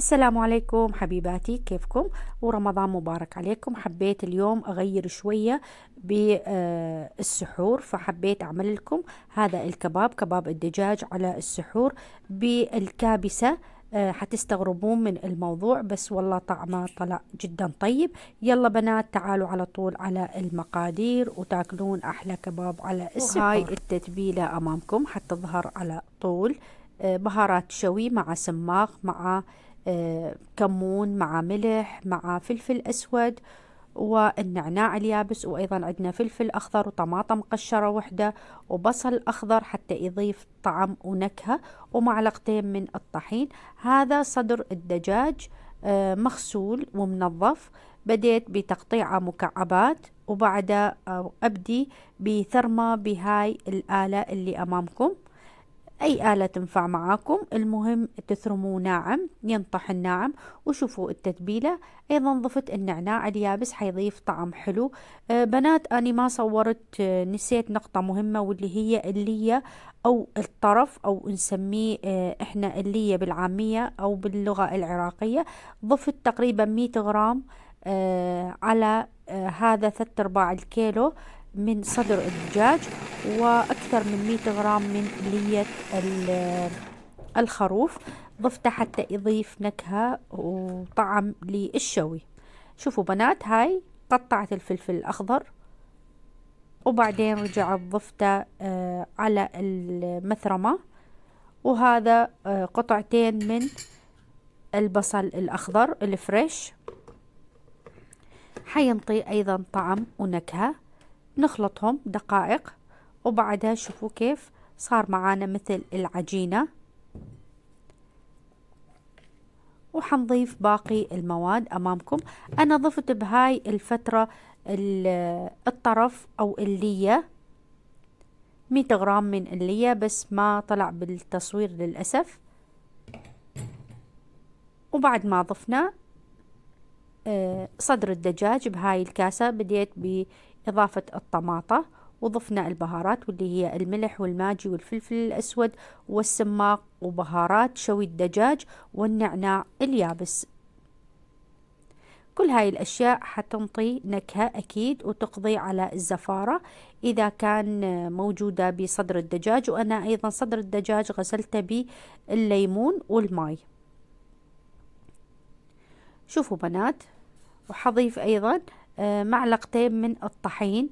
السلام عليكم حبيباتي، كيفكم؟ ورمضان مبارك عليكم. حبيت اليوم أغير شوية بالسحور، فحبيت أعمل لكم هذا الكباب، كباب الدجاج على السحور بالكابسة. حتستغربون من الموضوع، بس والله طعمه طلع جدا طيب. يلا بنات، تعالوا على طول على المقادير وتاكلون أحلى كباب على السحور. وهاي التتبيلة أمامكم حتظهر على طول. بهارات شوي مع سماق مع كمون مع ملح مع فلفل أسود والنعناع اليابس، وأيضا عندنا فلفل أخضر وطماطم مقشرة وحدة وبصل أخضر حتى يضيف طعم ونكهة، ومعلقتين من الطحين. هذا صدر الدجاج مغسول ومنظف. بديت بتقطيعه مكعبات، وبعد أبدي بثرمه بهاي الآلة اللي أمامكم. أي آلة تنفع معاكم، المهم تثرموه ناعم، ينطح الناعم. وشوفوا التتبيلة، أيضا ضفت النعناع اليابس حيضيف طعم حلو. بنات، أنا ما صورت، نسيت نقطة مهمة، واللي هي اللية أو الطرف، أو نسميه إحنا اللية بالعامية أو باللغة العراقية. ضفت تقريبا 100 غرام على هذا 3/4 الكيلو من صدر الدجاج، وأكثر من 100 غرام من لية الخروف. ضفته حتى يضيف نكهة وطعم للشوي. شوفوا بنات، هاي قطعت الفلفل الأخضر، وبعدين رجعت ضفته على المثرمة. وهذا قطعتين من البصل الأخضر الفريش، حينطي أيضا طعم ونكهة. نخلطهم دقائق، وبعدها شوفوا كيف صار معانا مثل العجينة. وحنضيف باقي المواد أمامكم. أنا ضفت بهاي الفترة الطرف أو اللية، 100 غرام من اللية، بس ما طلع بالتصوير للأسف. وبعد ما ضفنا صدر الدجاج بهاي الكاسة، بديت بإضافة الطماطة، وضفنا البهارات واللي هي الملح والماجي والفلفل الأسود والسماق وبهارات شوي الدجاج والنعناع اليابس. كل هاي الأشياء حتنطي نكهة أكيد، وتقضي على الزفارة إذا كان موجودة بصدر الدجاج. وأنا أيضا صدر الدجاج غسلته بالليمون والماء. شوفوا بنات، وحضيف أيضا معلقتين من الطحين.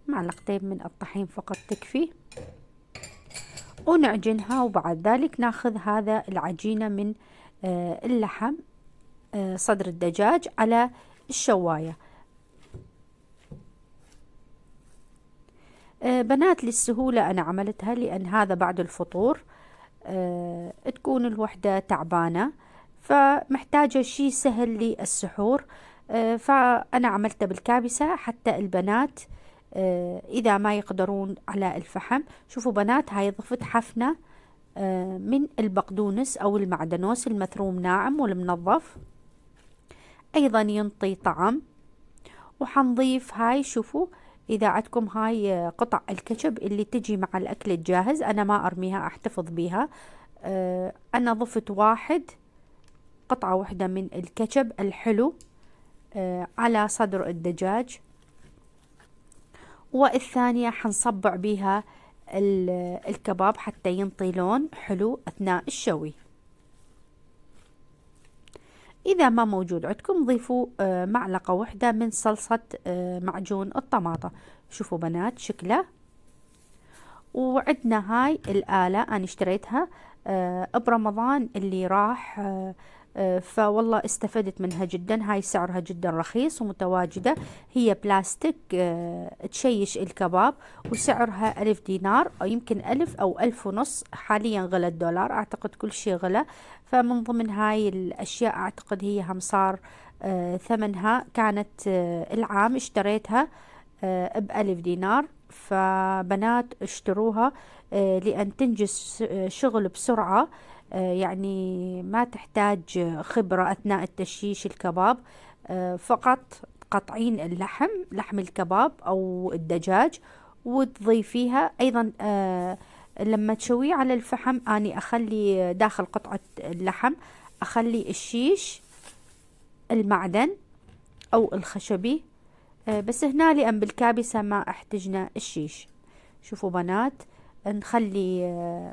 معلقتين من الطحين فقط تكفي. ونعجنها، وبعد ذلك ناخذ هذا العجينة من اللحم، صدر الدجاج، على الشواية. بنات، للسهولة أنا عملتها، لأن هذا بعد الفطور تكون الوحدة تعبانة، فمحتاجة شي سهل للسحور. فأنا عملته بالكابسة حتى البنات إذا ما يقدرون على الفحم. شوفوا بنات، هاي ضفت حفنة من البقدونس أو المعدنوس المثروم ناعم والمنظف، أيضا ينطي طعم. وحنضيف هاي، شوفوا إذا عندكم هاي قطع الكاتشب اللي تجي مع الأكل الجاهز، أنا ما أرميها، أحتفظ بيها. أنا ضفت قطعة واحدة من الكاتشب الحلو على صدر الدجاج، والثانية حنصبع بيها الكباب حتى ينطي لون حلو أثناء الشوي. إذا ما موجود عندكم، ضيفوا معلقة واحدة من صلصة معجون الطماطة. شوفوا بنات شكله. وعندنا هاي الآلة أنا اشتريتها برمضان اللي راح، فوالله استفدت منها جدا. هاي سعرها جدا رخيص ومتواجدة، هي بلاستيك تشيش الكباب، وسعرها 1000 دينار، أو يمكن 1000 أو 1500. حاليا غلى الدولار، أعتقد كل شيء غلى. فمن ضمن هاي الأشياء أعتقد هي هم صار ثمنها، كانت العام اشتريتها ب1000 دينار. فبنات اشتروها لأن تنجز شغل بسرعة، يعني ما تحتاج خبرة أثناء التشييش الكباب. فقط تقطعين اللحم، لحم الكباب أو الدجاج، وتضيفيها أيضا. لما تشويه على الفحم أني أخلي داخل قطعة اللحم، أخلي الشيش المعدن أو الخشبي. بس هنا لأن بالكابسة ما احتجنا الشيش. شوفوا بنات، نخلي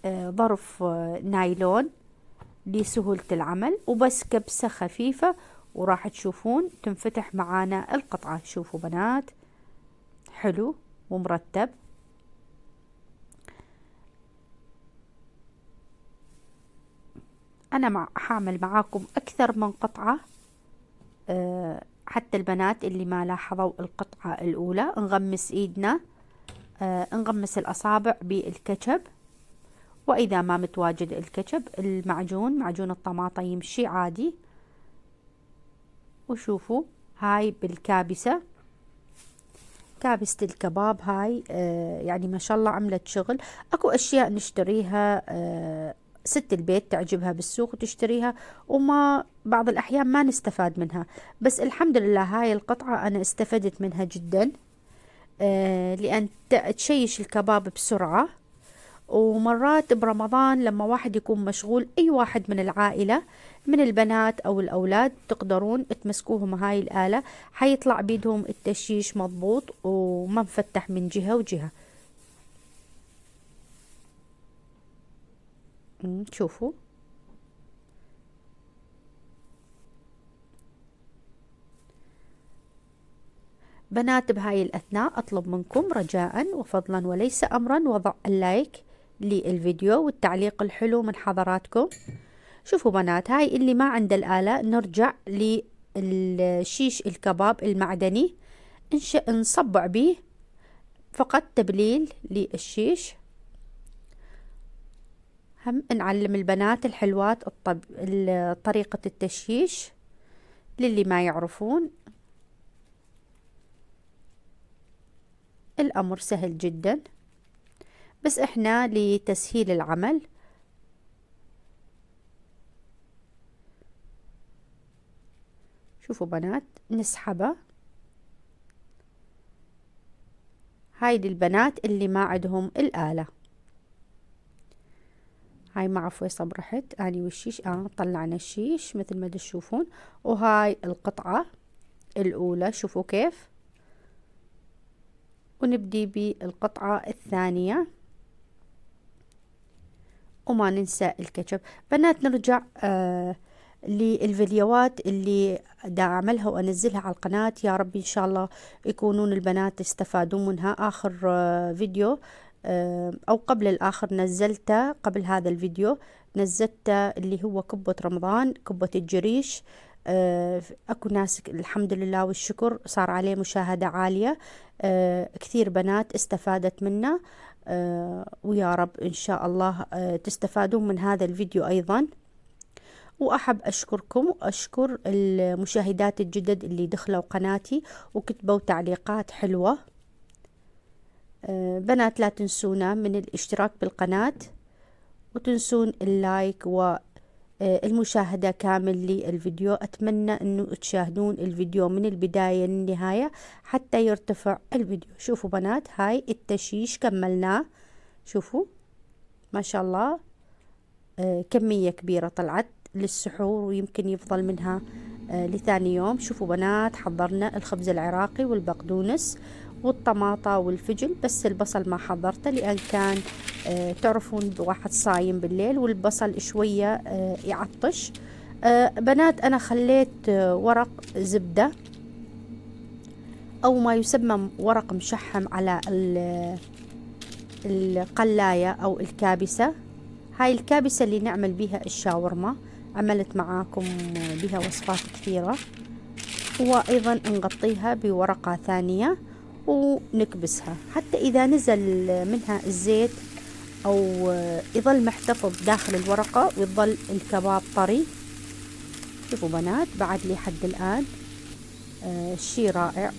ظرف نايلون لسهولة العمل، وبس كبسة خفيفة وراح تشوفون تنفتح معانا القطعة. شوفوا بنات، حلو ومرتب. أنا حاعمل معاكم أكثر من قطعة، حتى البنات اللي ما لاحظوا القطعة الأولى. نغمس إيدنا، نغمس الأصابع بالكاتشب، وإذا ما متواجد الكاتشب، المعجون، معجون الطماطم يمشي عادي. وشوفوا هاي بالكابسة، كابسة الكباب هاي يعني ما شاء الله عملت شغل. اكو اشياء نشتريها ست البيت تعجبها بالسوق وتشتريها، وما بعض الاحيان ما نستفاد منها، بس الحمد لله هاي القطعة انا استفدت منها جدا. لان تشيش الكباب بسرعة. ومرات برمضان لما واحد يكون مشغول، أي واحد من العائلة من البنات أو الأولاد تقدرون تمسكوهم هاي الآلة، حيطلع بيدهم التشيش مضبوط وما مفتح من جهة وجهة. شوفوا بنات، بهاي الأثناء أطلب منكم رجاء وفضلا وليس أمرا وضع اللايك للفيديو والتعليق الحلو من حضراتكم. شوفوا بنات، هاي اللي ما عند الآلة نرجع للشيش الكباب المعدني، نصبع به فقط تبليل للشيش. هم نعلم البنات الحلوات طريقة التشييش للي ما يعرفون. الأمر سهل جدا، بس احنا لتسهيل العمل شوفوا بنات نسحبه. هاي للبنات اللي ما عندهم الآلة. هاي ما عفوا صبرحت اني والشيش، طلعنا الشيش مثل ما تشوفون. وهاي القطعة الأولى شوفوا كيف، ونبدي بالقطعة الثانية. وما ننسى الكاتشب. بنات نرجع للفيديوهات اللي دا أعملها وأنزلها على القناة، يا رب إن شاء الله يكونون البنات يستفادون منها. آخر فيديو أو قبل الآخر نزلته، قبل هذا الفيديو نزلته اللي هو كبة رمضان، كبة الجريش. أكو ناس الحمد لله والشكر صار عليه مشاهدة عالية، كثير بنات استفادت منه. ويا رب إن شاء الله تستفادون من هذا الفيديو أيضا. وأحب أشكركم وأشكر المشاهدات الجدد اللي دخلوا قناتي وكتبوا تعليقات حلوة. بنات لا تنسونا من الاشتراك بالقناة، وتنسون اللايك والمشاهدة كامل للفيديو. أتمنى أنه تشاهدون الفيديو من البداية للنهاية حتى يرتفع الفيديو. شوفوا بنات، هاي التشيش كملناه. شوفوا ما شاء الله كمية كبيرة طلعت للسحور، ويمكن يفضل منها لثاني يوم. شوفوا بنات، حضرنا الخبز العراقي والبقدونس والطماطة والفجل، بس البصل ما حضرته لأن كان تعرفون واحد صايم بالليل والبصل شوية يعطش. بنات أنا خليت ورق زبدة أو ما يسمى ورق مشحم على القلاية أو الكابسة. هاي الكابسة اللي نعمل بها الشاورما، عملت معاكم بها وصفات كثيرة. وأيضا نغطيها بورقة ثانية ونكبسها حتى إذا نزل منها الزيت أو يظل محتفظ داخل الورقة ويظل الكباب طري. شوفوا بنات بعد لي حد الآن شي رائع.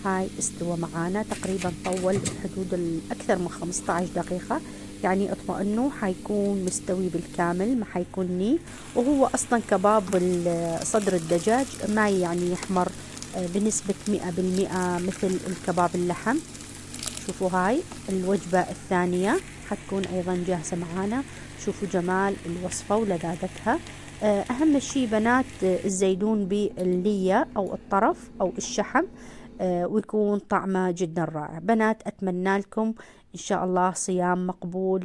هاي استوى معانا تقريبا، طول بحدود أكثر من 15 دقيقة يعني اطمئنوا حيكون مستوي بالكامل، ما حيكون ني. وهو اصلا كباب صدر الدجاج ما يعني يحمر بنسبة 100% مثل الكباب اللحم. شوفوا هاي الوجبة الثانية حتكون أيضا جاهزة معانا. شوفوا جمال الوصفة ولذاذتها. أهم شي بنات الزيدون باللية أو الطرف أو الشحم، ويكون طعمه جدا رائع. بنات أتمنى لكم إن شاء الله صيام مقبول.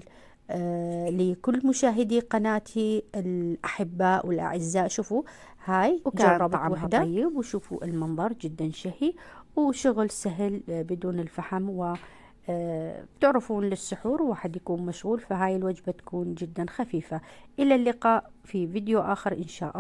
لكل مشاهدي قناتي الأحباء والأعزاء، شوفوا هاي وكان جربت طعمها وحدة طيب. وشوفوا المنظر جدا شهي وشغل سهل بدون الفحم. و بتعرفون للسحور واحد يكون مشغول، فهاي الوجبة تكون جدا خفيفة. إلى اللقاء في فيديو آخر إن شاء الله.